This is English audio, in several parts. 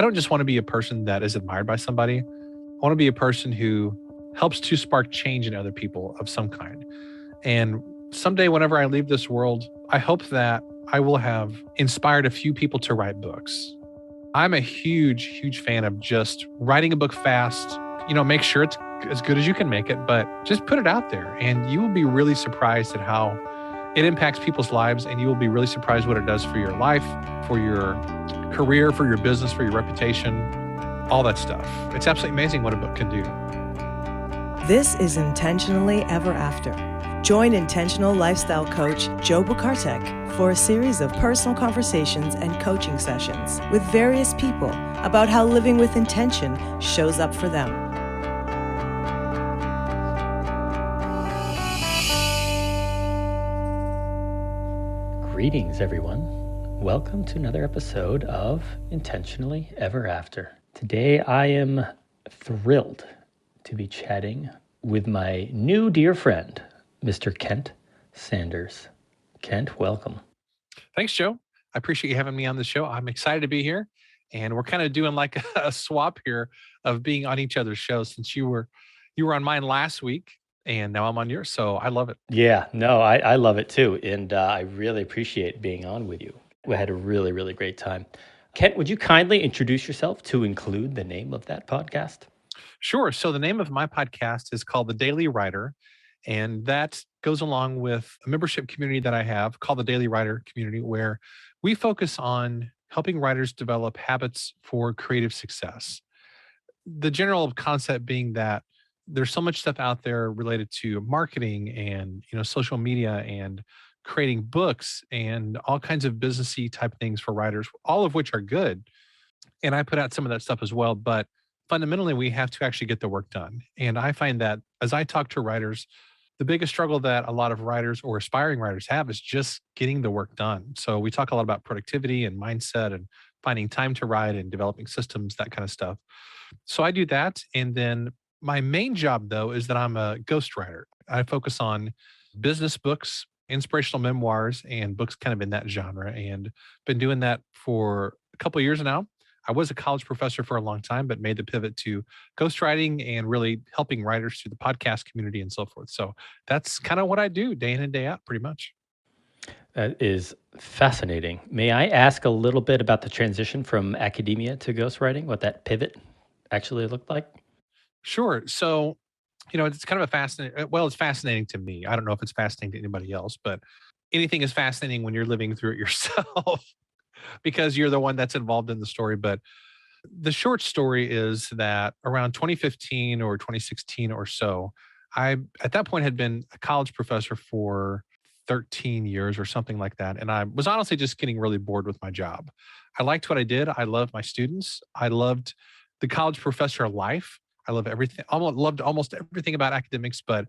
I don't just want to be a person that is admired by somebody. I want to be a person who helps to spark change in other people of some kind. And someday, whenever I leave this world, I hope that I will have inspired a few people to write books. I'm a huge fan of just writing a book fast. Make sure it's as good as you can make it, but just put it out there. And you will be really surprised at how it impacts people's lives. And you will be really surprised what it does for your life, for your career, for your business, for your reputation, all that stuff. It's absolutely amazing what a book can do. This is Intentionally Ever After. Join intentional lifestyle coach Joe Bukartek for a series of personal conversations and coaching sessions with various people about how living with intention shows up for them. Greetings, everyone. Welcome to another episode of Intentionally Ever After. Today, I am thrilled to be chatting with my new dear friend, Mr. Kent Sanders. Kent, welcome. Thanks, Joe. I appreciate you having me on the show. I'm excited to be here. And we're kind of doing like a swap here of being on each other's shows, since you were on mine last week and now I'm on yours. So I love it. Yeah, no, I love it too. And I really appreciate being on with you. We had a really great time. Kent, would you kindly introduce yourself to include the name of that podcast? Sure. So the name of my podcast is called The Daily Writer. And that goes along with a membership community that I have called the Daily Writer Community, where we focus on helping writers develop habits for creative success. The general concept being that there's so much stuff out there related to marketing and social media and creating books and all kinds of businessy type things for writers, all of which are good. And I put out some of that stuff as well. But fundamentally, we have to actually get the work done. And I find that as I talk to writers, the biggest struggle that a lot of writers or aspiring writers have is just getting the work done. So we talk a lot about productivity and mindset and finding time to write and developing systems, that kind of stuff. So I do that. And then my main job, though, is that I'm a ghostwriter. I focus on business books, inspirational memoirs, and books kind of in that genre, and been doing that for a couple of years now. I was a college professor for a long time, but made the pivot to ghostwriting and really helping writers through the podcast community and so forth. So that's kind of what I do day in and day out, pretty much. That is fascinating. May I ask a little bit about the transition from academia to ghostwriting, what that pivot actually looked like? Sure. So, it's kind of it's fascinating to me. I don't know if it's fascinating to anybody else, but anything is fascinating when you're living through it yourself. Because you're the one that's involved in the story. But the short story is that around 2015 or 2016 or so, I, at that point, had been a college professor for 13 years or something like that. And I was honestly just getting really bored with my job. I liked what I did. I loved my students. I loved the college professor life. I love everything. Loved almost everything about academics. But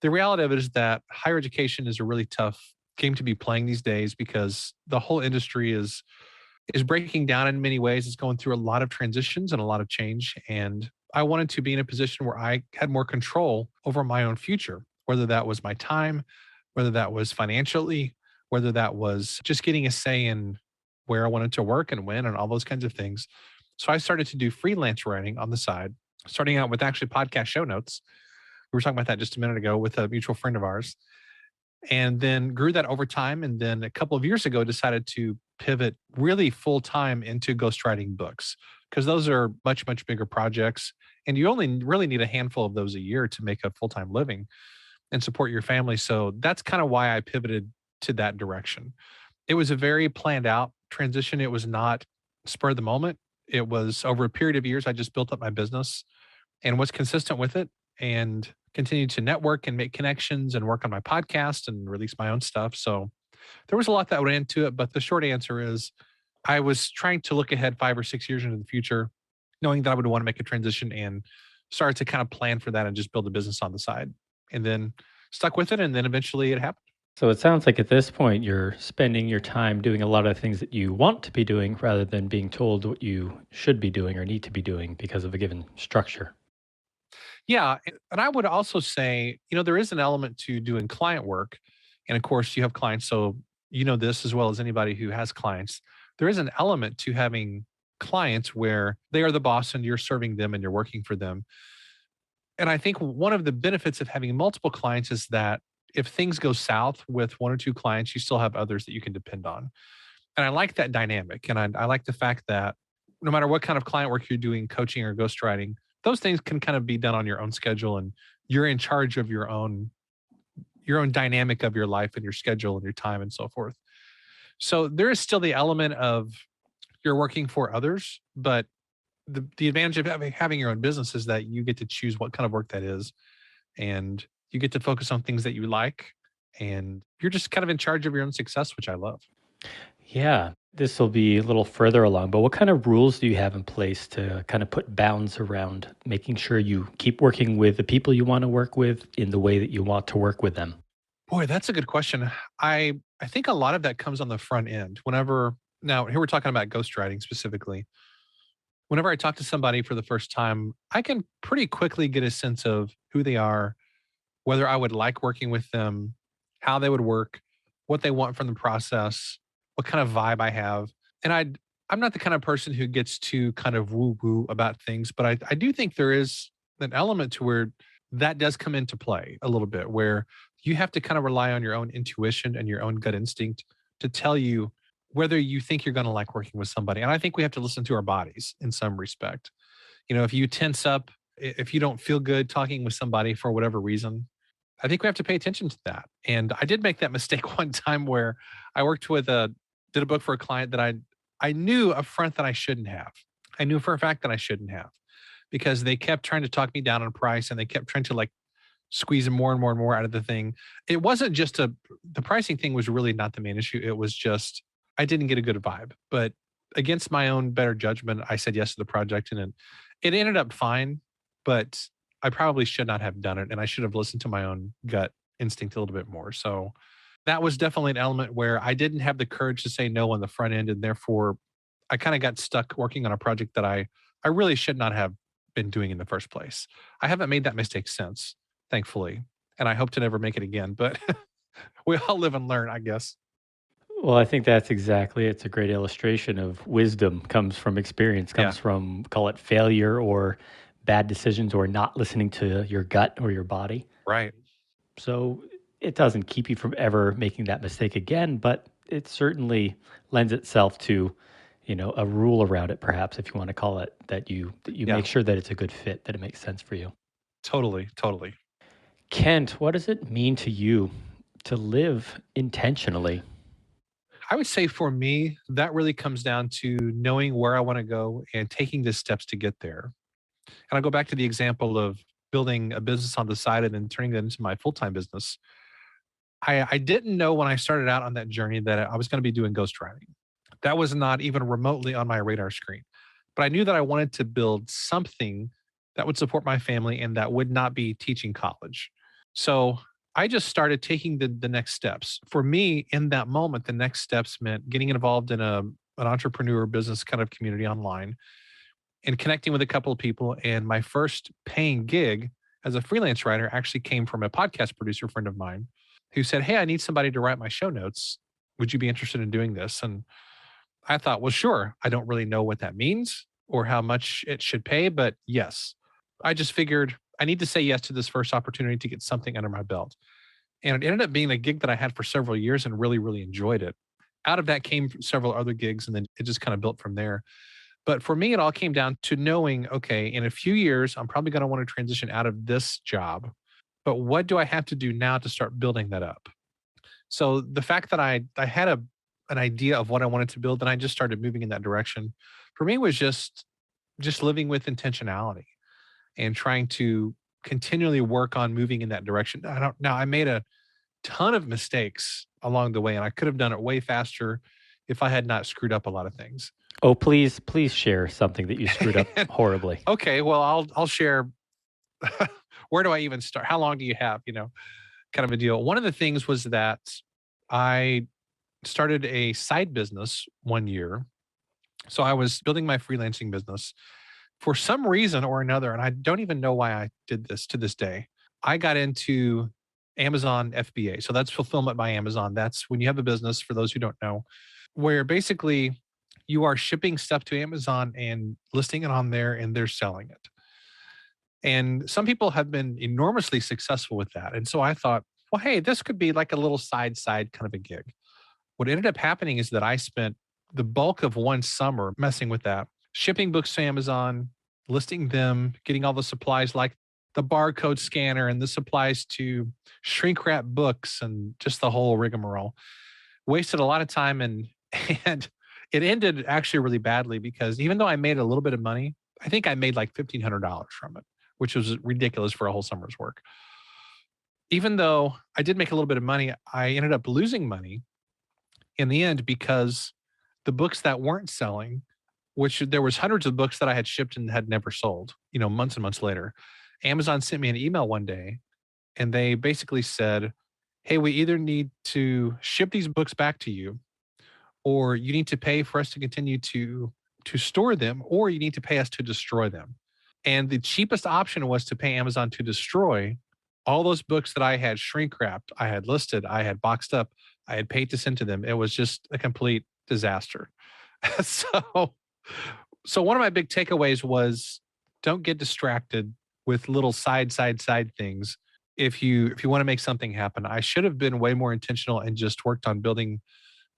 the reality of it is that higher education is a really tough game to be playing these days, because the whole industry is breaking down in many ways. It's going through a lot of transitions and a lot of change. And I wanted to be in a position where I had more control over my own future, whether that was my time, whether that was financially, whether that was just getting a say in where I wanted to work and when and all those kinds of things. So I started to do freelance writing on the side, starting out with actually podcast show notes. We were talking about that just a minute ago with a mutual friend of ours. And then grew that over time. And then a couple of years ago, decided to pivot really full time into ghostwriting books, because those are much bigger projects. And you only really need a handful of those a year to make a full time living and support your family. So that's kind of why I pivoted to that direction. It was a very planned out transition. It was not spur of the moment. It was over a period of years. I just built up my business and was consistent with it, and continued to network and make connections and work on my podcast and release my own stuff. So there was a lot that went into it, but the short answer is I was trying to look ahead 5 or 6 years into the future, knowing that I would want to make a transition, and started to kind of plan for that and just build a business on the side, and then stuck with it. And then eventually it happened. So it sounds like at this point, you're spending your time doing a lot of things that you want to be doing rather than being told what you should be doing or need to be doing because of a given structure. Yeah. And I would also say, there is an element to doing client work. And of course, you have clients. So you know this as well as anybody who has clients. There is an element to having clients where they are the boss and you're serving them and you're working for them. And I think one of the benefits of having multiple clients is that if things go south with one or two clients, you still have others that you can depend on. And I like that dynamic. And I like the fact that no matter what kind of client work you're doing, coaching or ghostwriting, those things can kind of be done on your own schedule, and you're in charge of your own dynamic of your life and your schedule and your time and so forth. So there is still the element of you're working for others, but the advantage of having your own business is that you get to choose what kind of work that is, and you get to focus on things that you like, and you're just kind of in charge of your own success, which I love. Yeah, this will be a little further along, but what kind of rules do you have in place to kind of put bounds around making sure you keep working with the people you want to work with in the way that you want to work with them? Boy, that's a good question. I think a lot of that comes on the front end. Whenever now here we're talking about ghostwriting specifically. Whenever I talk to somebody for the first time, I can pretty quickly get a sense of who they are, whether I would like working with them, how they would work, what they want from the process, what kind of vibe I have. And I'm not the kind of person who gets to kind of woo woo about things, but I do think there is an element to where that does come into play a little bit, where you have to kind of rely on your own intuition and your own gut instinct to tell you whether you think you're going to like working with somebody. And I think we have to listen to our bodies in some respect. If you tense up, if you don't feel good talking with somebody for whatever reason, I think we have to pay attention to that. And I did make that mistake one time where I did a book for a client that I knew up front that I shouldn't have. I knew for a fact that I shouldn't have, because they kept trying to talk me down on price, and they kept trying to like squeeze more and more and more out of the thing. It wasn't just the pricing thing was really not the main issue. It was just, I didn't get a good vibe, but against my own better judgment, I said yes to the project, and it ended up fine, but I probably should not have done it. And I should have listened to my own gut instinct a little bit more. So that was definitely an element where I didn't have the courage to say no on the front end. And therefore I kind of got stuck working on a project that I really should not have been doing in the first place. I haven't made that mistake since, thankfully, and I hope to never make it again, but we all live and learn, I guess. Well, I think that's exactly it's a great illustration of wisdom comes from experience, Yeah. comes from call it failure or bad decisions or not listening to your gut or your body. Right. So it doesn't keep you from ever making that mistake again, but it certainly lends itself to, a rule around it, perhaps, if you want to call it, that you Yeah. make sure that it's a good fit, that it makes sense for you. Totally. Totally. Kent, what does it mean to you to live intentionally? I would say for me, that really comes down to knowing where I want to go and taking the steps to get there. And I'll go back to the example of building a business on the side and then turning that into my full-time business. I didn't know when I started out on that journey that I was going to be doing ghostwriting. That was not even remotely on my radar screen. But I knew that I wanted to build something that would support my family and that would not be teaching college. So I just started taking the next steps. For me, in that moment, the next steps meant getting involved in an entrepreneur business kind of community online and connecting with a couple of people. And my first paying gig as a freelance writer actually came from a podcast producer friend of mine who said, "Hey, I need somebody to write my show notes. Would you be interested in doing this?" And I thought, well, sure. I don't really know what that means or how much it should pay, but yes. I just figured I need to say yes to this first opportunity to get something under my belt. And it ended up being a gig that I had for several years and really, really enjoyed it. Out of that came several other gigs, and then it just kind of built from there. But for me, it all came down to knowing, okay, in a few years, I'm probably going to want to transition out of this job. But what do I have to do now to start building that up? So the fact that I had an idea of what I wanted to build, and I just started moving in that direction, for me was just living with intentionality and trying to continually work on moving in that direction. Now I made a ton of mistakes along the way, and I could have done it way faster if I had not screwed up a lot of things. Oh, please share something that you screwed up horribly. Okay, well, I'll share. Where do I even start? How long do you have? Kind of a deal. One of the things was that I started a side business one year. So I was building my freelancing business for some reason or another, and I don't even know why I did this to this day. I got into Amazon FBA. So that's fulfillment by Amazon. That's when you have a business, for those who don't know, where basically You are shipping stuff to Amazon and listing it on there, and they're selling it. And some people have been enormously successful with that. And so I thought, well, hey, this could be like a little side kind of a gig. What ended up happening is that I spent the bulk of one summer messing with that, shipping books to Amazon, listing them, getting all the supplies like the barcode scanner and the supplies to shrink wrap books and just the whole rigmarole. Wasted a lot of time and it ended actually really badly because even though I made a little bit of money, I think I made like $1,500 from it, which was ridiculous for a whole summer's work. Even though I did make a little bit of money, I ended up losing money in the end because the books that weren't selling, which there was hundreds of books that I had shipped and had never sold, months and months later. Amazon sent me an email one day and they basically said, hey, we either need to ship these books back to you or you need to pay for us to continue to store them, or you need to pay us to destroy them. And the cheapest option was to pay Amazon to destroy all those books that I had shrink wrapped, I had listed, I had boxed up, I had paid to send to them. It was just a complete disaster. so, so one of my big takeaways was don't get distracted with little side things. If you want to make something happen, I should have been way more intentional and just worked on building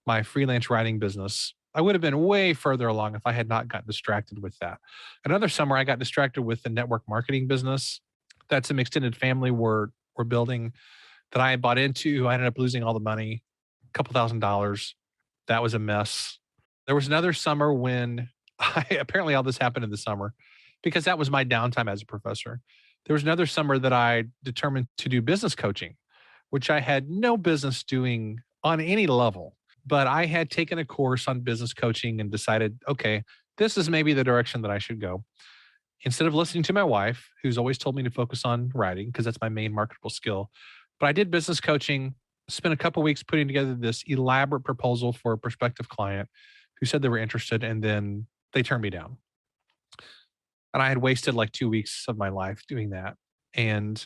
my freelance writing business. I would have been way further along if I had not gotten distracted with that. Another summer, I got distracted with the network marketing business that some extended family were building that I had bought into. I ended up losing all the money, a couple $1,000s. That was a mess. There was another summer when apparently all this happened in the summer because that was my downtime as a professor. There was another summer that I determined to do business coaching, which I had no business doing on any level. But I had taken a course on business coaching and decided, okay, this is maybe the direction that I should go. Instead of listening to my wife, who's always told me to focus on writing because that's my main marketable skill, but I did business coaching, spent a couple weeks putting together this elaborate proposal for a prospective client who said they were interested, and then they turned me down. And I had wasted like 2 weeks of my life doing that. And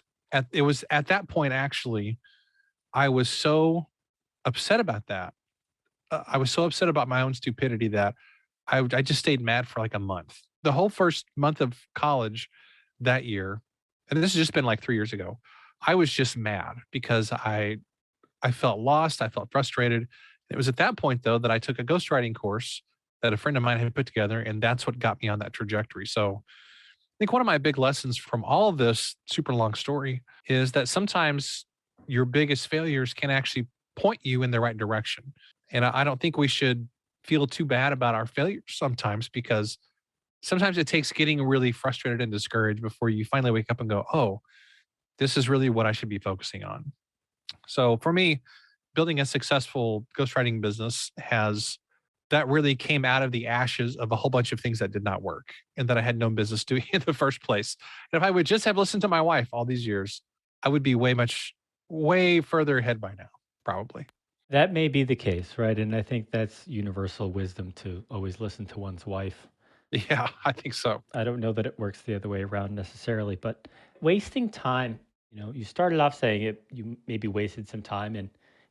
it was at that point, actually, I was so upset about that. I was so upset about my own stupidity that I just stayed mad for like a month. The whole first month of college that year, and this has just been like 3 years ago, I was just mad because I felt lost. I felt frustrated. It was at that point, though, that I took a ghostwriting course that a friend of mine had put together, and that's what got me on that trajectory. So I think one of my big lessons from all of this super long story is that sometimes your biggest failures can actually point you in the right direction. And I don't think we should feel too bad about our failures sometimes, because sometimes it takes getting really frustrated and discouraged before you finally wake up and go, oh, this is really what I should be focusing on. So for me, building a successful ghostwriting business that really came out of the ashes of a whole bunch of things that did not work and that I had no business doing in the first place. And if I would just have listened to my wife all these years, I would be way further ahead by now, probably. That may be the case, right? And I think that's universal wisdom to always listen to one's wife. Yeah, I think so. I don't know that it works the other way around necessarily, but wasting time, you started off saying it, you maybe wasted some time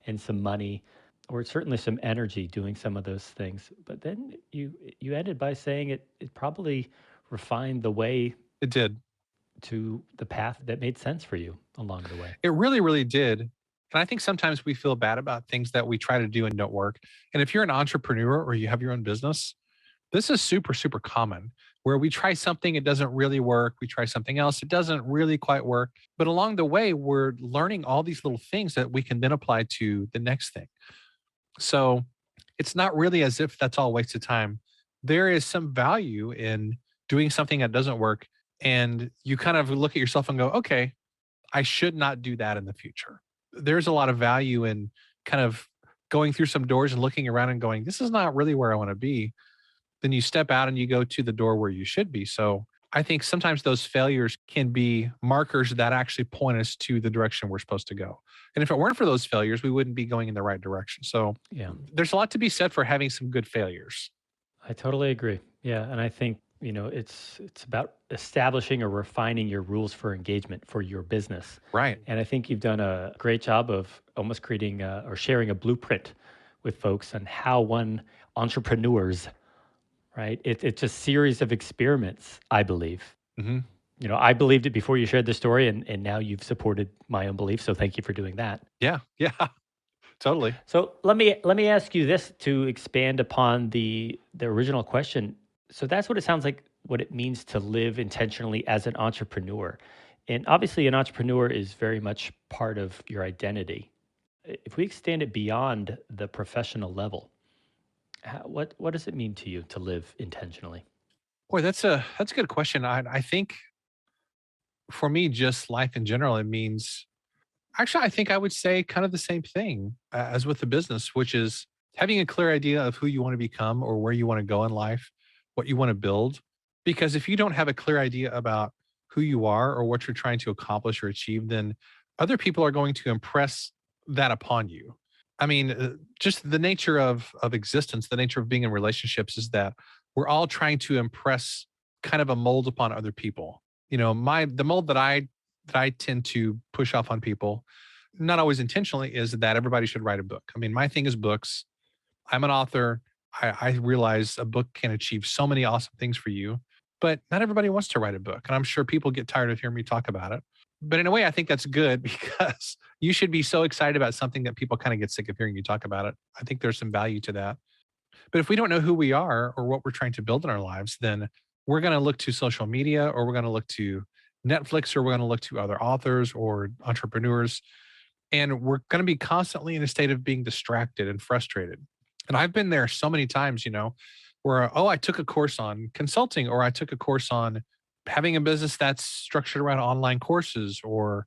and some money, or certainly some energy doing some of those things. But then you ended by saying it probably refined the way It did. to the path that made sense for you along the way. It really, really did. And I think sometimes we feel bad about things that we try to do and don't work. And if you're an entrepreneur or you have your own business, this is super, super common where we try something, it doesn't really work. We try something else, it doesn't really quite work. But along the way, we're learning all these little things that we can then apply to the next thing. So it's not really as if that's all wasted time. There is some value in doing something that doesn't work. And you kind of look at yourself and go, okay, I should not do that in the future. There's a lot of value in kind of going through some doors and looking around and going, this is not really where I want to be. Then you step out and you go to the door where you should be. So I think sometimes those failures can be markers that actually point us to the direction we're supposed to go. And if it weren't for those failures, we wouldn't be going in the right direction. So yeah, there's a lot to be said for having some good failures. I totally agree. Yeah. And I think, it's about establishing or refining your rules for engagement for your business. Right. And I think you've done a great job of almost creating or sharing a blueprint with folks on how one entrepreneurs right? It's a series of experiments, I believe. Hmm. I believed it before you shared the story, and now you've supported my own belief. So thank you for doing that. Yeah. Yeah. Totally. So let me ask you this to expand upon the original question. So that's what it sounds like, what it means to live intentionally as an entrepreneur. And obviously an entrepreneur is very much part of your identity. If we extend it beyond the professional level, what does it mean to you to live intentionally? Boy, that's a good question. I think for me, just life in general, it means actually, I think I would say kind of the same thing as with the business, which is having a clear idea of who you want to become or where you want to go in life, what you want to build. Because if you don't have a clear idea about who you are or what you're trying to accomplish or achieve, then other people are going to impress that upon you. I mean, just the nature of existence, the nature of being in relationships is that we're all trying to impress kind of a mold upon other people. The mold that I tend to push off on people, not always intentionally, is that everybody should write a book. I mean, my thing is books. I'm an author. I realize a book can achieve so many awesome things for you, but not everybody wants to write a book. And I'm sure people get tired of hearing me talk about it. But in a way, I think that's good because you should be so excited about something that people kind of get sick of hearing you talk about it. I think there's some value to that. But if we don't know who we are or what we're trying to build in our lives, then we're going to look to social media or we're going to look to Netflix or we're going to look to other authors or entrepreneurs. And we're going to be constantly in a state of being distracted and frustrated. And I've been there so many times, where, oh, I took a course on consulting or I took a course on having a business that's structured around online courses. Or,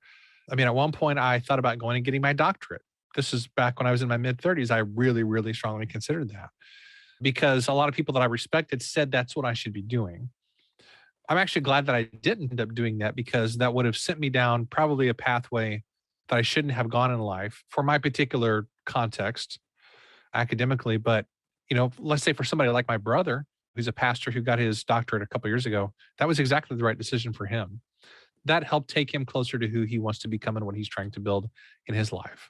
I mean, at one point I thought about going and getting my doctorate. This is back when I was in my mid 30s. I really, really strongly considered that because a lot of people that I respected said that's what I should be doing. I'm actually glad that I didn't end up doing that because that would have sent me down probably a pathway that I shouldn't have gone in life for my particular context academically. But, let's say for somebody like my brother, who's a pastor who got his doctorate a couple years ago, that was exactly the right decision for him. That helped take him closer to who he wants to become and what he's trying to build in his life.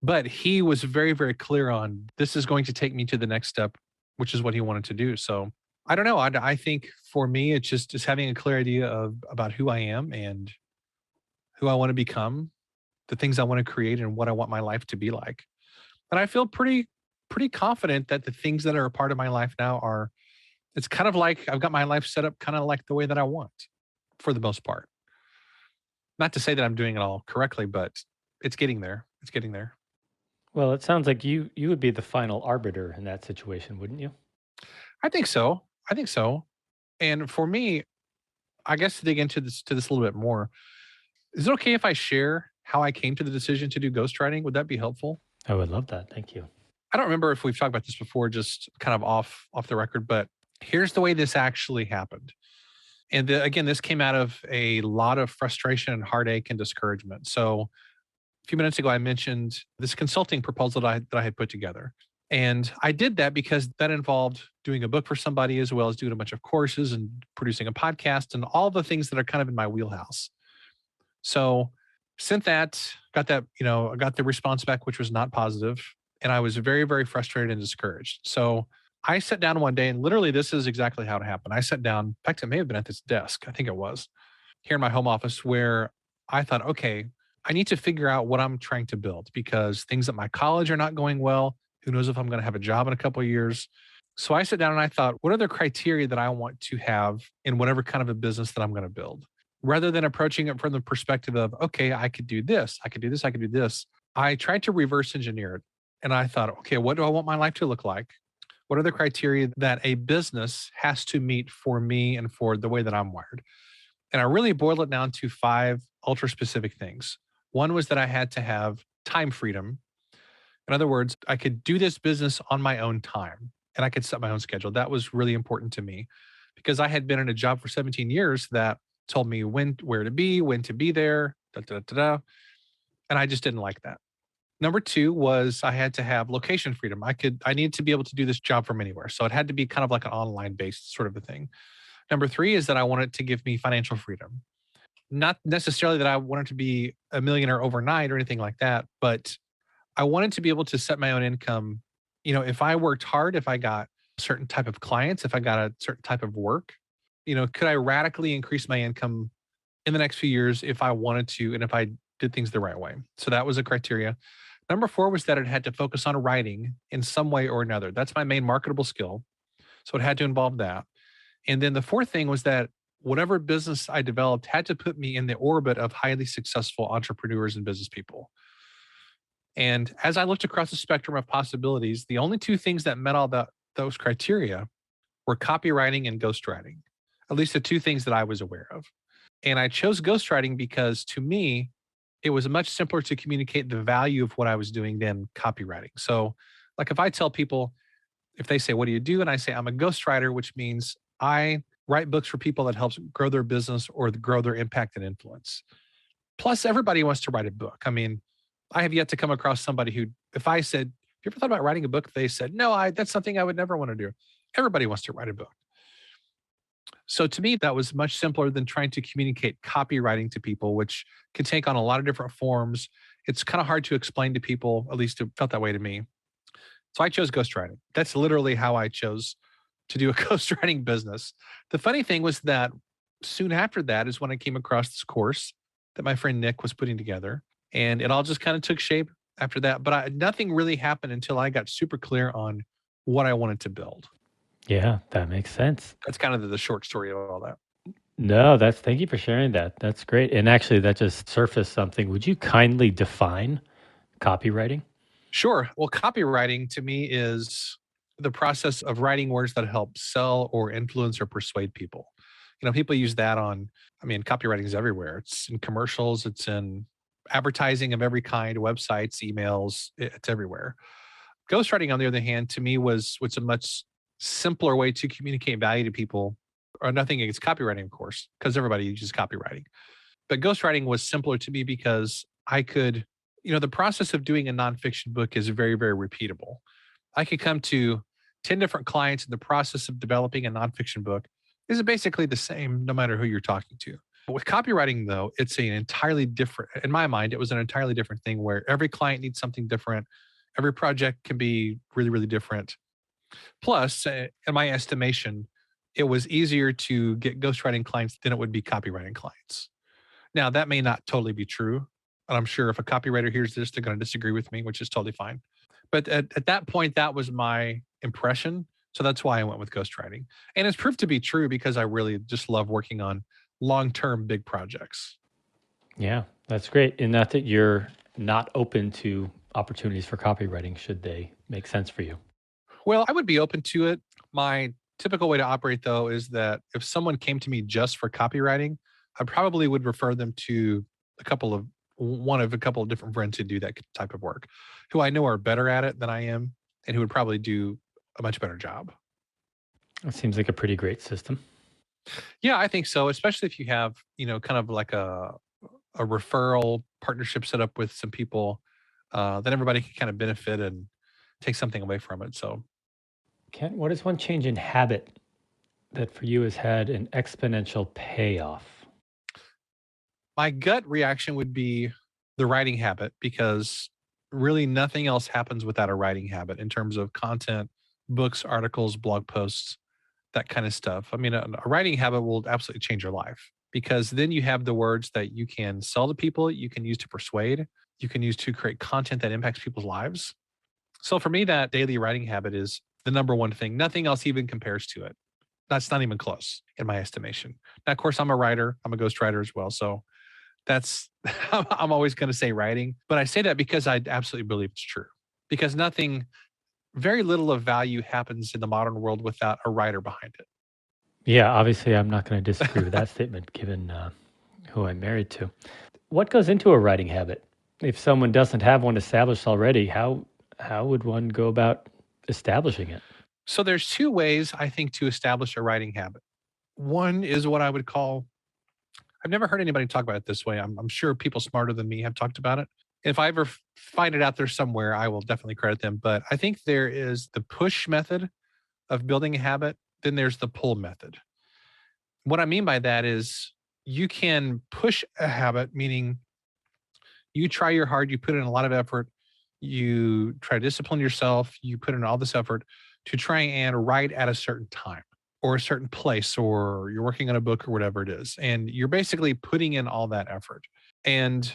But he was very, very clear on this is going to take me to the next step, which is what he wanted to do. So I don't know. I think for me, it's just having a clear idea of about who I am and who I want to become, the things I want to create, and what I want my life to be like. And I feel pretty confident that the things that are a part of my life now are. It's kind of like I've got my life set up kind of like the way that I want, for the most part. Not to say that I'm doing it all correctly, but it's getting there. It's getting there. Well, it sounds like you would be the final arbiter in that situation, wouldn't you? I think so. I think so. And for me, I guess to dig into this a little bit more, is it okay if I share how I came to the decision to do ghostwriting? Would that be helpful? I would love that. Thank you. I don't remember if we've talked about this before, just kind of off the record, but here's the way this actually happened. And again, this came out of a lot of frustration and heartache and discouragement. So a few minutes ago, I mentioned this consulting proposal that I had put together. And I did that because that involved doing a book for somebody as well as doing a bunch of courses and producing a podcast and all the things that are kind of in my wheelhouse. So sent that, got that, I got the response back, which was not positive, and I was very, very frustrated and discouraged. So I sat down one day, and literally this is exactly how it happened. I sat down, in fact, it may have been at this desk. I think it was here in my home office where I thought, okay, I need to figure out what I'm trying to build because things at my college are not going well. Who knows if I'm going to have a job in a couple of years. So I sat down and I thought, what are the criteria that I want to have in whatever kind of a business that I'm going to build? Rather than approaching it from the perspective of, okay, I could do this, I could do this, I could do this. I tried to reverse engineer it. And I thought, okay, what do I want my life to look like? What are the criteria that a business has to meet for me and for the way that I'm wired? And I really boiled it down to 5 ultra specific things. One was that I had to have time freedom. In other words, I could do this business on my own time and I could set my own schedule. That was really important to me because I had been in a job for 17 years that told me where to be, when to be there, da, da, da, da. And I just didn't like that. Number 2 was I had to have location freedom. I needed to be able to do this job from anywhere. So it had to be kind of like an online based sort of a thing. Number 3 is that I wanted to give me financial freedom. Not necessarily that I wanted to be a millionaire overnight or anything like that, but I wanted to be able to set my own income. If I worked hard, if I got certain type of clients, if I got a certain type of work, could I radically increase my income in the next few years if I wanted to and if I did things the right way. So that was a criteria. Number 4 was that it had to focus on writing in some way or another. That's my main marketable skill. So it had to involve that. And then the fourth thing was that whatever business I developed had to put me in the orbit of highly successful entrepreneurs and business people. And as I looked across the spectrum of possibilities, the only two things that met those criteria were copywriting and ghostwriting, at least the two things that I was aware of. And I chose ghostwriting because to me, it was much simpler to communicate the value of what I was doing than copywriting. So, like if I tell people, if they say, "What do you do?" and I say, "I'm a ghostwriter," which means I write books for people that helps grow their business or grow their impact and influence. Plus, everybody wants to write a book. I mean, I have yet to come across somebody who, if I said, "Have you ever thought about writing a book?" They said, "No, that's something I would never want to do." Everybody wants to write a book. So to me, that was much simpler than trying to communicate copywriting to people, which can take on a lot of different forms. It's kind of hard to explain to people, at least it felt that way to me. So I chose ghostwriting. That's literally how I chose to do a ghostwriting business. The funny thing was that soon after that is when I came across this course that my friend Nick was putting together. And it all just kind of took shape after that. But nothing really happened until I got super clear on what I wanted to build. Yeah, that makes sense. That's kind of the short story of all that. No, thank you for sharing that. That's great. And actually, that just surfaced something. Would you kindly define copywriting? Sure. Well, copywriting to me is the process of writing words that help sell or influence or persuade people. People use that copywriting is everywhere. It's in commercials, it's in advertising of every kind, websites, emails, it's everywhere. Ghostwriting, on the other hand, to me was a much simpler way to communicate value to people, or nothing against copywriting, of course, because everybody uses copywriting. But ghostwriting was simpler to me because I could, the process of doing a nonfiction book is very, very repeatable. I could come to 10 different clients, and the process of developing a nonfiction book is basically the same no matter who you're talking to. But with copywriting, though, it's an entirely different, in my mind, it was an entirely different thing where every client needs something different. Every project can be really, really different. Plus, in my estimation, it was easier to get ghostwriting clients than it would be copywriting clients. Now, that may not totally be true. And I'm sure if a copywriter hears this, they're going to disagree with me, which is totally fine. But at that point, that was my impression. So that's why I went with ghostwriting. And it's proved to be true because I really just love working on long-term big projects. Yeah, that's great. And not that you're not open to opportunities for copywriting, should they make sense for you. Well, I would be open to it. My typical way to operate, though, is that if someone came to me just for copywriting, I probably would refer them to one of a couple of different friends who do that type of work, who I know are better at it than I am, and who would probably do a much better job. It seems like a pretty great system. Yeah, I think so, especially if you have, kind of like a referral partnership set up with some people, then everybody can kind of benefit and take something away from it. So, Kent, what is one change in habit that for you has had an exponential payoff? my gut reaction would be the writing habit, because really nothing else happens without a writing habit in terms of content, books, articles, blog posts, that kind of stuff. I mean, a writing habit will absolutely change your life, because then you have the words that you can sell to people, you can use to persuade, you can use to create content that impacts people's lives. So for me, that daily writing habit is the number one thing. Nothing else even compares to it. That's not even close in my estimation. Now, of course, I'm a writer. I'm a ghostwriter as well. So that's, I'm always going to say writing, but I say that because I absolutely believe it's true. Because very little of value happens in the modern world without a writer behind it. Yeah, obviously, I'm not going to disagree with that statement given who I'm married to. What goes into a writing habit? If someone doesn't have one established already, how would one go about establishing it? So there's two ways, I think, to establish a writing habit. One is what I would call, I've never heard anybody talk about it this way. I'm sure people smarter than me have talked about it. If I ever find it out there somewhere, I will definitely credit them. But I think there is the push method of building a habit. Then there's the pull method. What I mean by that is you can push a habit, meaning you try your hard, you put in a lot of effort, you try to discipline yourself, you put in all this effort to try and write at a certain time or a certain place, or you're working on a book or whatever it is. And you're basically putting in all that effort. And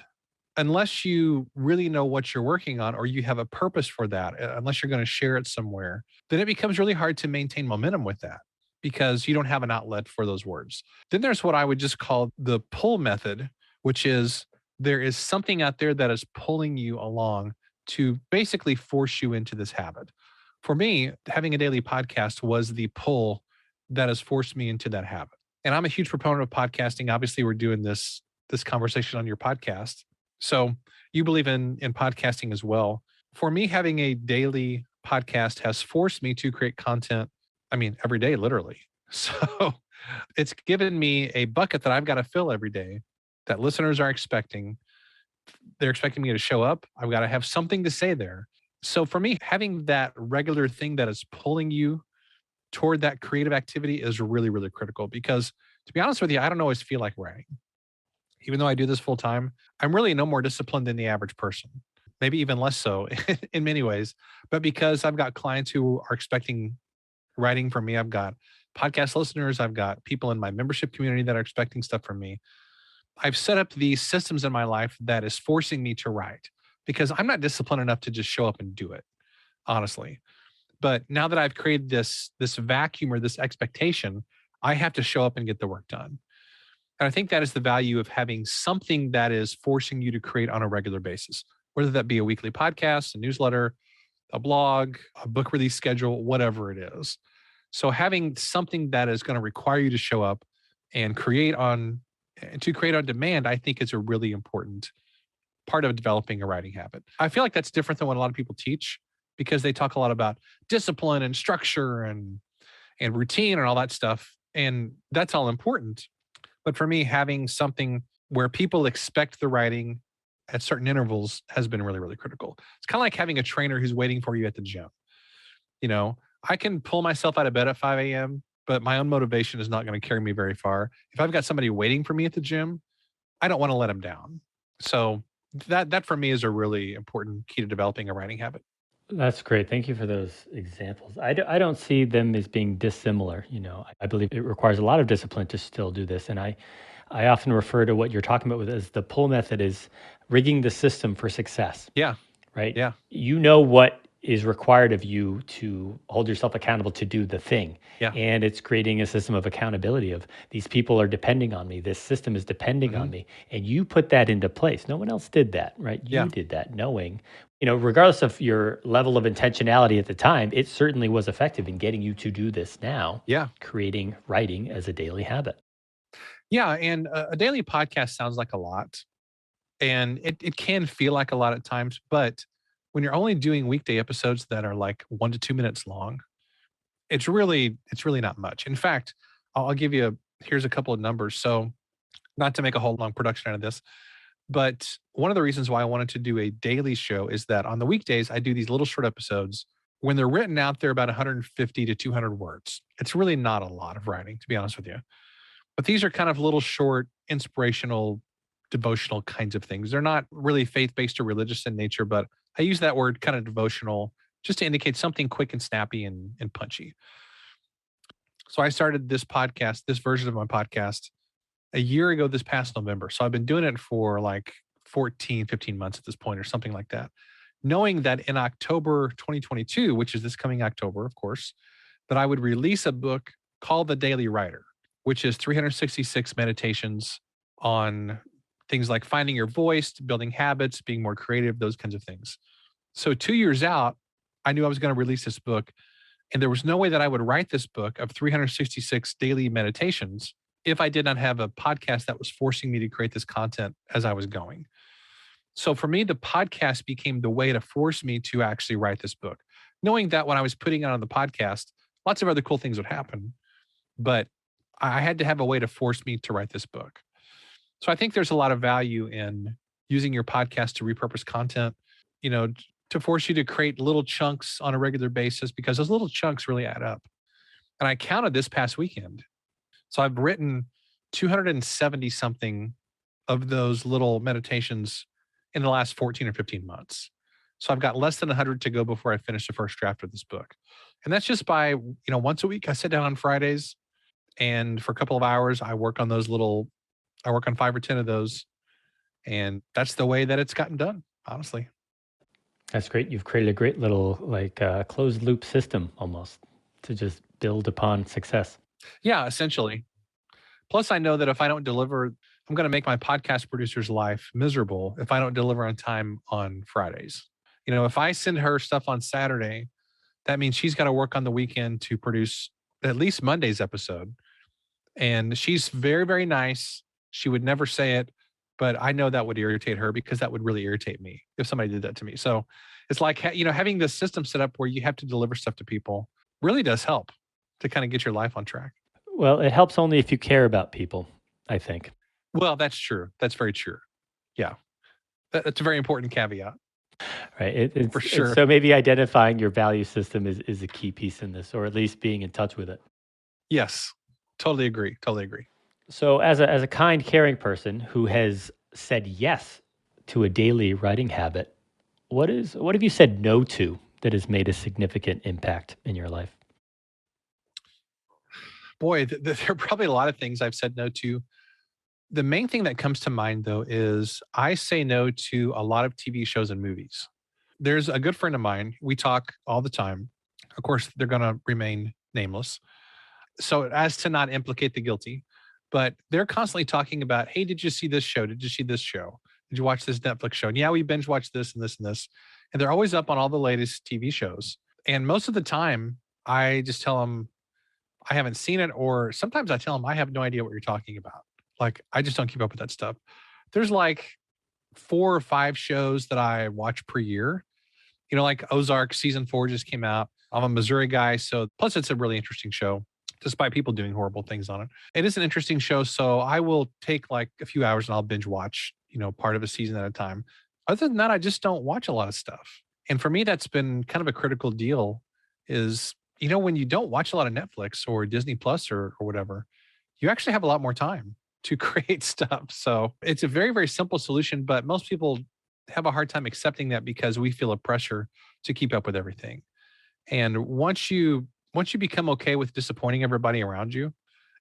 unless you really know what you're working on or you have a purpose for that, unless you're going to share it somewhere, then it becomes really hard to maintain momentum with that because you don't have an outlet for those words. Then there's what I would just call the pull method, which is there is something out there that is pulling you along to basically force you into this habit. For me, having a daily podcast was the pull that has forced me into that habit. And I'm a huge proponent of podcasting. Obviously, we're doing this conversation on your podcast. So you believe in podcasting as well. For me, having a daily podcast has forced me to create content, I mean, every day, literally. So it's given me a bucket that I've got to fill every day that listeners are expecting. They're expecting me to show up. I've got to have something to say there. So for me, having that regular thing that is pulling you toward that creative activity is really, really critical because to be honest with you, I don't always feel like writing. Even though I do this full time, I'm really no more disciplined than the average person, maybe even less so in many ways. But because I've got clients who are expecting writing from me, I've got podcast listeners, I've got people in my membership community that are expecting stuff from me. I've set up these systems in my life that is forcing me to write because I'm not disciplined enough to just show up and do it, honestly. But now that I've created this vacuum or this expectation, I have to show up and get the work done. And I think that is the value of having something that is forcing you to create on a regular basis, whether that be a weekly podcast, a newsletter, a blog, a book release schedule, whatever it is. So having something that is going to require you to show up and create on demand, I think is a really important part of developing a writing habit. I feel like that's different than what a lot of people teach because they talk a lot about discipline and structure and routine and all that stuff. And that's all important. But for me, having something where people expect the writing at certain intervals has been really, really critical. It's kind of like having a trainer who's waiting for you at the gym. You know, I can pull myself out of bed at 5 a.m., but my own motivation is not going to carry me very far. If I've got somebody waiting for me at the gym, I don't want to let them down. So that for me is a really important key to developing a writing habit. That's great. Thank you for those examples. I don't see them as being dissimilar. You know, I believe it requires a lot of discipline to still do this. And I often refer to what you're talking about with as the pull method is rigging the system for success. Yeah. Right? Yeah. You know what is required of you to hold yourself accountable to do the thing. Yeah. And it's creating a system of accountability of these people are depending on me. This system is depending on me. And you put that into place. No one else did that, right? You did that knowing, you know, regardless of your level of intentionality at the time, it certainly was effective in getting you to do this now. Yeah. Creating writing as a daily habit. Yeah. And a daily podcast sounds like a lot. And it can feel like a lot at times, but when you're only doing weekday episodes that are like 1 to 2 minutes long, it's really not much. In fact, I'll give you here's a couple of numbers. So not to make a whole long production out of this, but one of the reasons why I wanted to do a daily show is that on the weekdays, I do these little short episodes. When they're written out, they're about 150 to 200 words. It's really not a lot of writing, to be honest with you. But these are kind of little short, inspirational, devotional kinds of things. They're not really faith-based or religious in nature, but I use that word kind of devotional just to indicate something quick and snappy and punchy. So I started this podcast, this version of my podcast, a year ago this past November. So I've been doing it for like 14, 15 months at this point or something like that. Knowing that in October 2022, which is this coming October, of course, that I would release a book called The Daily Writer, which is 366 meditations on things like finding your voice, building habits, being more creative, those kinds of things. So 2 years out, I knew I was going to release this book. And there was no way that I would write this book of 366 daily meditations if I did not have a podcast that was forcing me to create this content as I was going. So for me, the podcast became the way to force me to actually write this book, knowing that when I was putting it on the podcast, lots of other cool things would happen. But I had to have a way to force me to write this book. So I think there's a lot of value in using your podcast to repurpose content, you know, to force you to create little chunks on a regular basis because those little chunks really add up. And I counted this past weekend. So I've written 270 something of those little meditations in the last 14 or 15 months. So I've got less than 100 to go before I finish the first draft of this book. And that's just by, once a week I sit down on Fridays and for a couple of hours I work on I work on 5 or 10 of those. And that's the way that it's gotten done, honestly. That's great. You've created a great little closed loop system almost to just build upon success. Yeah, essentially. Plus, I know that if I don't deliver, I'm going to make my podcast producer's life miserable if I don't deliver on time on Fridays. If I send her stuff on Saturday, that means she's got to work on the weekend to produce at least Monday's episode. And she's very, very nice. She would never say it, but I know that would irritate her because that would really irritate me if somebody did that to me. So it's like, having this system set up where you have to deliver stuff to people really does help to kind of get your life on track. Well, it helps only if you care about people, I think. Well, that's true. That's very true. Yeah. That's a very important caveat. Right. For sure. So maybe identifying your value system is a key piece in this, or at least being in touch with it. Yes. Totally agree. Totally agree. So as a kind, caring person who has said yes to a daily writing habit, what have you said no to that has made a significant impact in your life? Boy, there are probably a lot of things I've said no to. The main thing that comes to mind, though, is I say no to a lot of TV shows and movies. There's a good friend of mine. We talk all the time. Of course, they're going to remain nameless. So as to not implicate the guilty, but they're constantly talking about, hey, did you see this show? Did you see this show? Did you watch this Netflix show? And yeah, we binge watched this and this and this. And they're always up on all the latest TV shows. And most of the time, I just tell them I haven't seen it, or sometimes I tell them I have no idea what you're talking about. Like, I just don't keep up with that stuff. There's like 4 or 5 shows that I watch per year. Like Ozark season 4 just came out. I'm a Missouri guy, so plus it's a really interesting show, despite people doing horrible things on it. It is an interesting show, so I will take like a few hours and I'll binge watch, part of a season at a time. Other than that, I just don't watch a lot of stuff. And for me, that's been kind of a critical deal is, when you don't watch a lot of Netflix or Disney Plus or whatever, you actually have a lot more time to create stuff. So it's a very, very simple solution, but most people have a hard time accepting that because we feel a pressure to keep up with everything. And once you become okay with disappointing everybody around you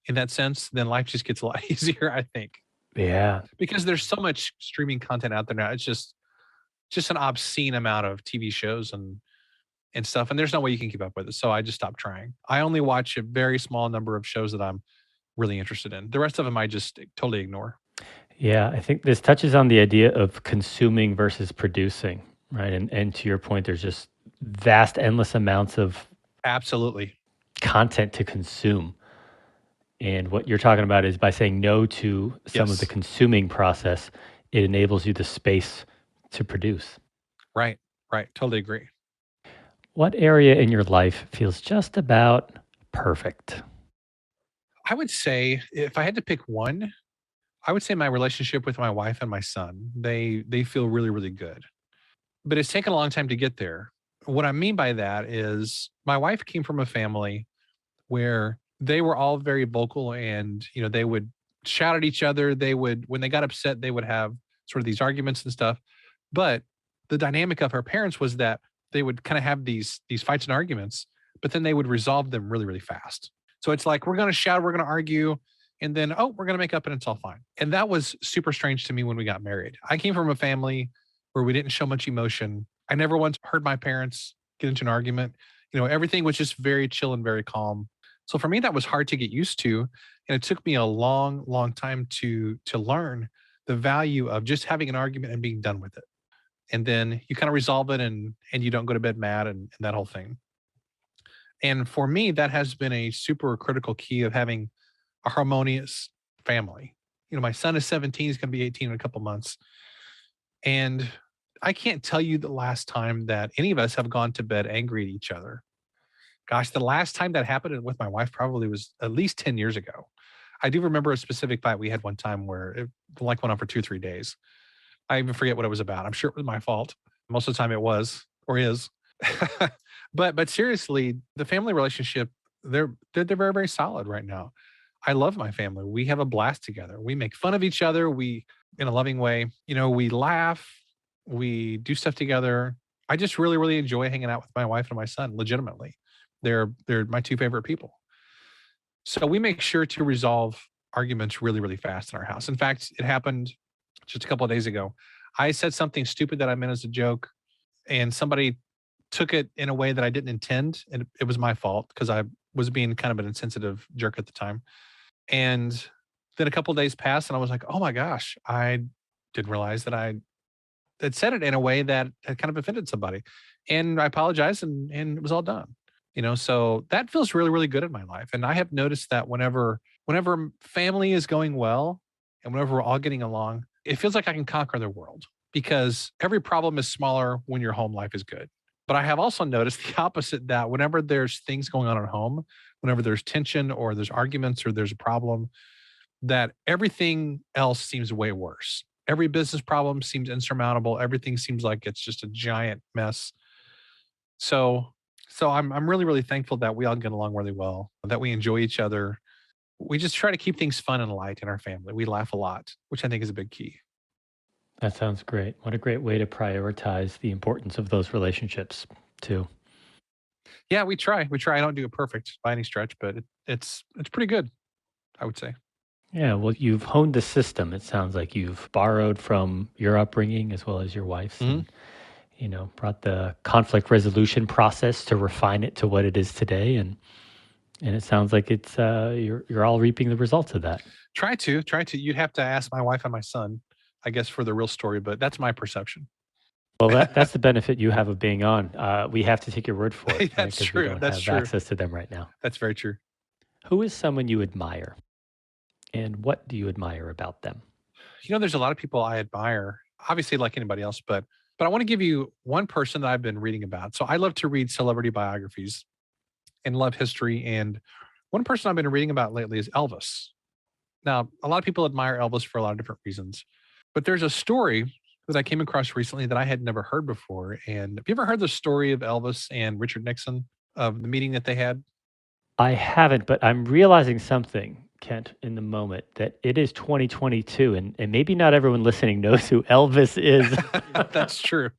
in that sense, then life just gets a lot easier, I think. Yeah. Because there's so much streaming content out there now. It's just an obscene amount of TV shows and stuff. And there's no way you can keep up with it. So I just stopped trying. I only watch a very small number of shows that I'm really interested in. The rest of them I just totally ignore. Yeah, I think this touches on the idea of consuming versus producing, right? And to your point, there's just vast, endless amounts of absolutely content to consume. And what you're talking about is by saying no to some of the consuming process, it enables you the space to produce. Right. Totally agree. What area in your life feels just about perfect? I would say if I had to pick one, I would say my relationship with my wife and my son. They feel really, really good. But it's taken a long time to get there. What I mean by that is my wife came from a family where they were all very vocal and, they would shout at each other. They would, when they got upset, they would have sort of these arguments and stuff. But the dynamic of her parents was that they would kind of have these fights and arguments, but then they would resolve them really, really fast. So it's like, we're going to shout, we're going to argue, and then, we're going to make up and it's all fine. And that was super strange to me when we got married. I came from a family where we didn't show much emotion. I never once heard my parents get into an argument. Everything was just very chill and very calm. So for me, that was hard to get used to. And it took me a long, long time to learn the value of just having an argument and being done with it. And then you kind of resolve it and you don't go to bed mad and that whole thing. And for me, that has been a super critical key of having a harmonious family. My son is 17, he's going to be 18 in a couple months. And I can't tell you the last time that any of us have gone to bed angry at each other. Gosh, the last time that happened with my wife probably was at least 10 years ago. I do remember a specific fight we had one time where it went on for 2 or 3 days. I even forget what it was about. I'm sure it was my fault. Most of the time it was or is. But seriously, the family relationship, they're very, very solid right now. I love my family. We have a blast together. We make fun of each other. We, in a loving way, we laugh, we do stuff together. I just really, really enjoy hanging out with my wife and my son, legitimately. They're my two favorite people. So we make sure to resolve arguments really, really fast in our house. In fact, it happened just a couple of days ago. I said something stupid that I meant as a joke, and somebody took it in a way that I didn't intend, and it was my fault because I was being kind of an insensitive jerk at the time. And then a couple of days passed, and I was like, "Oh my gosh, I didn't realize that I had said it in a way that had kind of offended somebody." And I apologized, and it was all done. So that feels really, really good in my life. And I have noticed that whenever family is going well and whenever we're all getting along, it feels like I can conquer the world because every problem is smaller when your home life is good. But I have also noticed the opposite, that whenever there's things going on at home, whenever there's tension or there's arguments or there's a problem, that everything else seems way worse. Every business problem seems insurmountable. Everything seems like it's just a giant mess. So I'm really, really thankful that we all get along really well, that we enjoy each other. We just try to keep things fun and light in our family. We laugh a lot, which I think is a big key. That sounds great. What a great way to prioritize the importance of those relationships, too. Yeah, we try. We try. I don't do it perfect by any stretch, but it's pretty good, I would say. Yeah, well, you've honed the system. It sounds like you've borrowed from your upbringing as well as your wife's, Mhm. and brought the conflict resolution process to refine it to what it is today. And it sounds like it's you're all reaping the results of that. Try to. You'd have to ask my wife and my son, I guess, for the real story, but that's my perception. Well, that's the benefit you have of being on. We have to take your word for it, right? That's Because we true. don't That's have true. access to them right now. That's very true. Who is someone you admire, and what do you admire about them? There's a lot of people I admire, obviously like anybody else, but I want to give you one person that I've been reading about. So I love to read celebrity biographies and love history. And one person I've been reading about lately is Elvis. Now, a lot of people admire Elvis for a lot of different reasons, but there's a story that I came across recently that I had never heard before. And have you ever heard the story of Elvis and Richard Nixon, of the meeting that they had? I haven't, but I'm realizing something, Kent, in the moment that it is 2022, and maybe not everyone listening knows who Elvis is. That's true.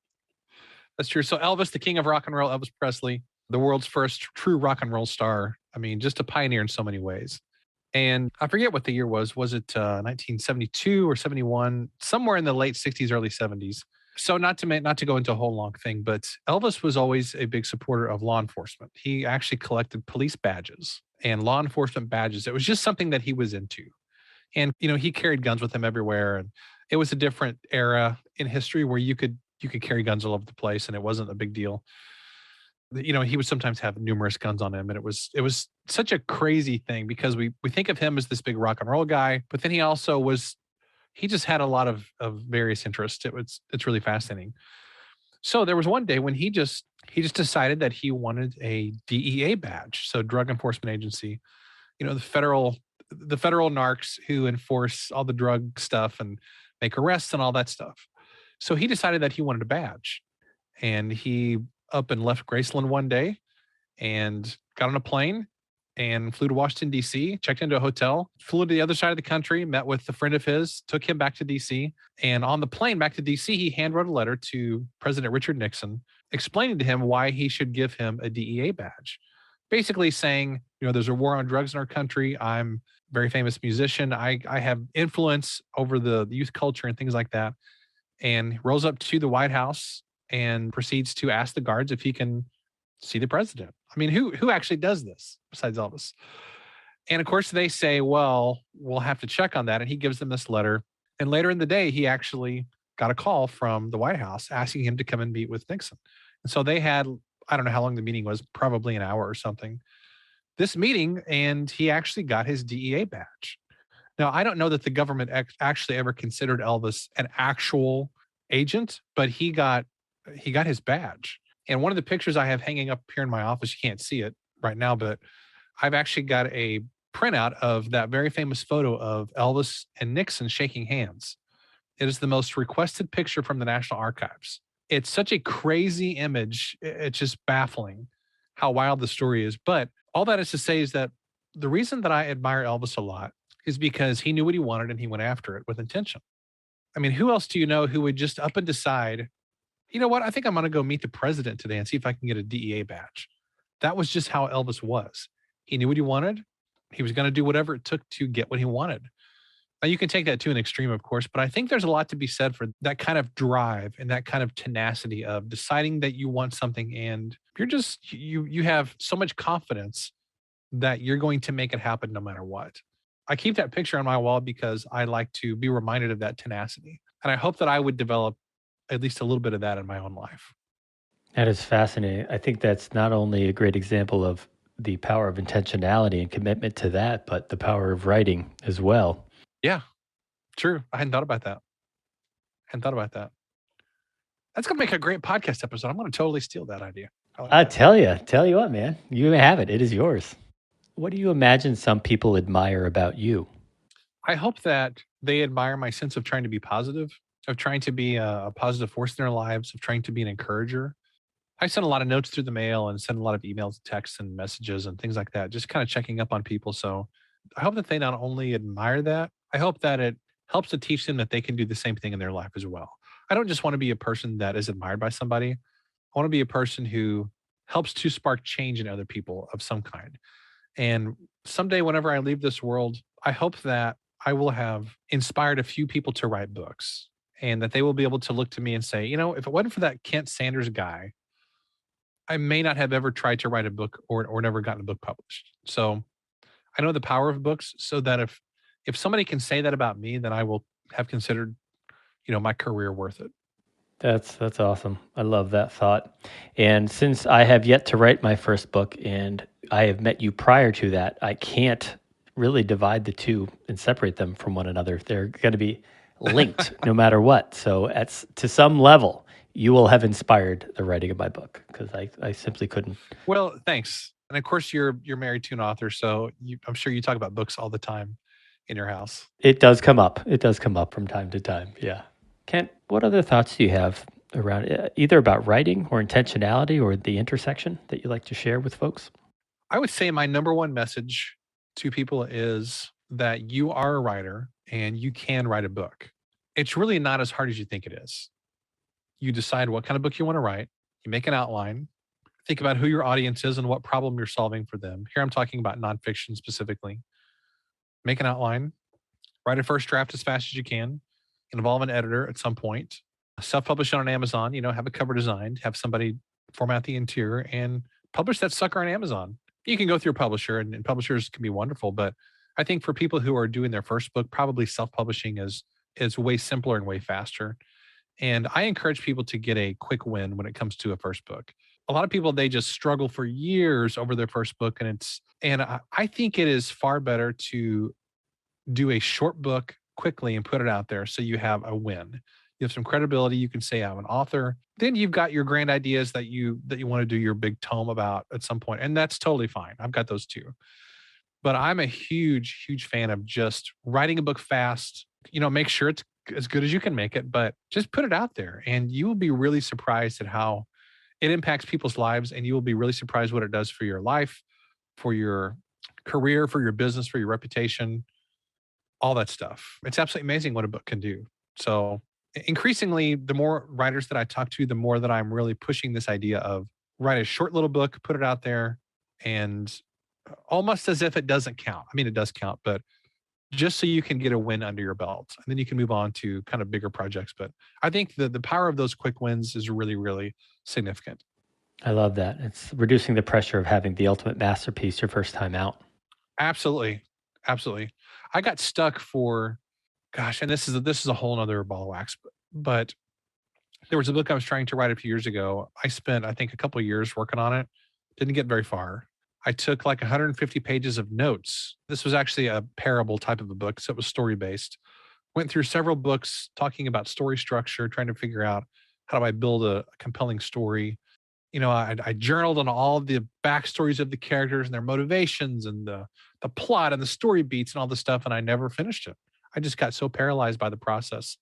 That's true. So Elvis, the king of rock and roll, Elvis Presley, the world's first true rock and roll star. I mean, just a pioneer in so many ways. And I forget what the year was. Was it 1972 or 71? Somewhere in the late 60s, early 70s. So not to go into a whole long thing, but Elvis was always a big supporter of law enforcement. He actually collected police badges and law enforcement badges. It was just something that he was into. And he carried guns with him everywhere. And it was a different era in history where you could carry guns all over the place and it wasn't a big deal. He would sometimes have numerous guns on him, and it was such a crazy thing because we think of him as this big rock and roll guy, but then he just had a lot of various interests. It's really fascinating. So there was one day when he just decided that he wanted a DEA badge, so Drug Enforcement Agency, the federal narcs who enforce all the drug stuff and make arrests and all that stuff. So he decided that he wanted a badge, and he up and left Graceland one day and got on a plane and flew to Washington, D.C., checked into a hotel, flew to the other side of the country, met with a friend of his, took him back to D.C. And on the plane back to D.C., he handwrote a letter to President Richard Nixon explaining to him why he should give him a DEA badge. Basically saying, there's a war on drugs in our country. I'm a very famous musician. I have influence over the youth culture and things like that. And rolls up to the White House and proceeds to ask the guards if he can see the president. I mean, who actually does this besides Elvis? And of course, they say, well, we'll have to check on that. And he gives them this letter. And later in the day, he actually got a call from the White House asking him to come and meet with Nixon. And so they had, I don't know how long the meeting was, probably an hour or something, this meeting, and he actually got his DEA badge. Now, I don't know that the government actually ever considered Elvis an actual agent, but he got his badge. And one of the pictures I have hanging up here in my office, you can't see it right now, but I've actually got a printout of that very famous photo of Elvis and Nixon shaking hands. It is the most requested picture from the National Archives. It's such a crazy image. It's just baffling how wild the story is. But all that is to say is that the reason that I admire Elvis a lot is because he knew what he wanted and he went after it with intention. I mean, who else do you know who would just up and decide You know what? I think I'm going to go meet the president today and see if I can get a DEA badge. That was just how Elvis was. He knew what he wanted. He was going to do whatever it took to get what he wanted. Now, you can take that to an extreme, of course, but I think there's a lot to be said for that kind of drive and that kind of tenacity of deciding that you want something, and you have so much confidence that you're going to make it happen no matter what. I keep that picture on my wall because I like to be reminded of that tenacity. And I hope that I would develop at least a little bit of that in my own life. That is fascinating. I think that's not only a great example of the power of intentionality and commitment to that, but the power of writing as well. Yeah, true. I hadn't thought about that. That's going to make a great podcast episode. I'm going to totally steal that idea. I tell you what, man, you have it. It is yours. What do you imagine some people admire about you? I hope that they admire my sense of trying to be positive, of trying to be a positive force in their lives, of trying to be an encourager. I send a lot of notes through the mail and send a lot of emails, texts, and messages and things like that, just kind of checking up on people. So I hope that they not only admire that, I hope that it helps to teach them that they can do the same thing in their life as well. I don't just want to be a person that is admired by somebody. I want to be a person who helps to spark change in other people of some kind. And someday, whenever I leave this world, I hope that I will have inspired a few people to write books and that they will be able to look to me and say, if it wasn't for that Kent Sanders guy, I may not have ever tried to write a book or never gotten a book published. So I know the power of books, so that if somebody can say that about me, then I will have considered, my career worth it. That's awesome. I love that thought. And since I have yet to write my first book and I have met you prior to that, I can't really divide the two and separate them from one another. They're going to be linked no matter what. So to some level, you will have inspired the writing of my book, because I simply couldn't. Well, thanks. And of course, you're married to an author, so I'm sure you talk about books all the time in your house. It does come up. It does come up from time to time. Yeah. Kent, what other thoughts do you have around either about writing or intentionality or the intersection that you like to share with folks? I would say my number one message to people is that you are a writer and you can write a book. It's really not as hard as you think it is. You decide what kind of book you want to write, you make an outline, think about who your audience is and what problem you're solving for them. Here I'm talking about nonfiction specifically. Make an outline, write a first draft as fast as you can, involve an editor at some point, self-publish it on Amazon, have a cover designed, have somebody format the interior and publish that sucker on Amazon. You can go through a publisher and publishers can be wonderful, but I think for people who are doing their first book, probably self-publishing is way simpler and way faster. And I encourage people to get a quick win when it comes to a first book. A lot of people, they just struggle for years over their first book. And I think it is far better to do a short book quickly and put it out there so you have a win. You have some credibility. You can say I'm an author. Then you've got your grand ideas that you want to do your big tome about at some point, and that's totally fine. I've got those too. But I'm a huge, huge fan of just writing a book fast. Make sure it's as good as you can make it, but just put it out there, and you will be really surprised at how it impacts people's lives, and you will be really surprised what it does for your life, for your career, for your business, for your reputation, all that stuff. It's absolutely amazing what a book can do. So increasingly, the more writers that I talk to, the more that I'm really pushing this idea of write a short little book, put it out there, and almost as if it doesn't count. I mean, it does count, but just so you can get a win under your belt, and then you can move on to kind of bigger projects. But I think the power of those quick wins is really, really significant. I love that. It's reducing the pressure of having the ultimate masterpiece your first time out. Absolutely. Absolutely. I got stuck for, gosh, and this is a whole nother ball of wax, but there was a book I was trying to write a few years ago. I spent, I think, a couple of years working on it. Didn't get very far. I took like 150 pages of notes. This was actually a parable type of a book, so it was story-based. Went through several books talking about story structure, trying to figure out how do I build a compelling story. I journaled on all the backstories of the characters and their motivations and the plot and the story beats and all this stuff, and I never finished it. I just got so paralyzed by the process.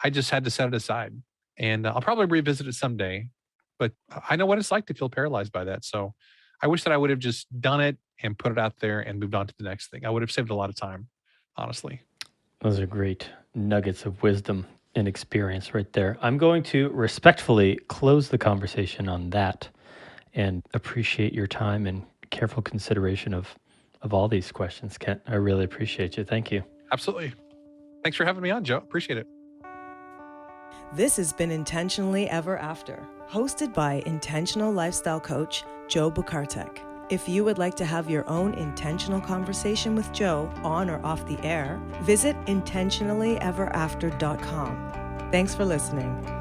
I just had to set it aside. And I'll probably revisit it someday, but I know what it's like to feel paralyzed by that. So I wish that I would have just done it and put it out there and moved on to the next thing. I would have saved a lot of time, honestly. Those are great nuggets of wisdom. an experience right there. I'm going to respectfully close the conversation on that and appreciate your time and careful consideration of all these questions, Kent. I really appreciate you. Thank you. Absolutely. Thanks for having me on, Joe. Appreciate it. This has been Intentionally Ever After, hosted by intentional lifestyle coach Joe Bukartek. If you would like to have your own intentional conversation with Joe on or off the air, visit intentionallyeverafter.com. Thanks for listening.